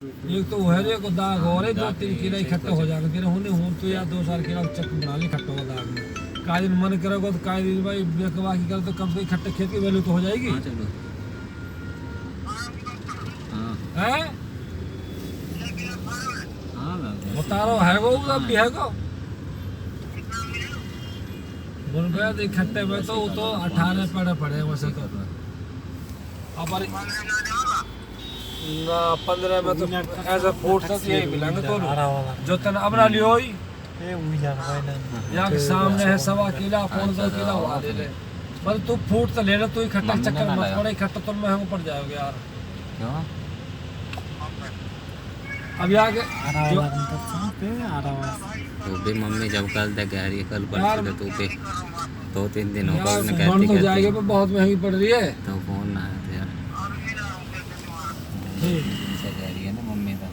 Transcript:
एक तो है जो को दाग और है 2-3 किलो इकट्ठा हो जाएगा फिर होने हो तो या 2 साल किलो चक बना ले इकट्ठा हो दाग में काई दिन मन करेगा तो काई दिन भाई बेकवा की कर तो कम से इकट्ठे खेत की वैल्यू तो हो जाएगी। हाँ चलो हैं हाँ बता रहा है वो अब भी है को बोल गया तो इकट्ठे में तो 18 पड़े वैसे तो अब ना 15 में तो ऐसा फूट तक यही मिलेंगे तो जो तन अपना लियो ही यहाँ के सामने है 1.25 किलो 2 किलो हुआ दे ले पर तू फूट तो ले ले तू इकट्ठा चक्कर मत पड़े इकट्ठा तो महंगा पड़ जाएगा यार क्यों अब आगे तो भी मम्मी जब कल तक कह रही है कल परसों तो पे 2-3 दिन हो गए यार बढ़ तो जाएगी पर बहुत महंगी पड़ रही है तो फोन ना आया था यार से कह रही है ना मम्मी का